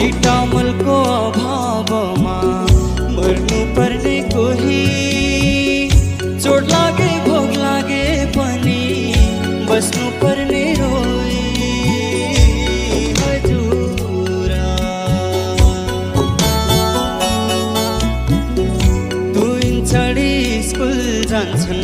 सिटामलको अभावमा मर्नु पर्ने कोही, चोट लागे भोग लागे पनि बस्नु पर्ने रोई। हजुरा दुई चढी स्कुल जान्छन्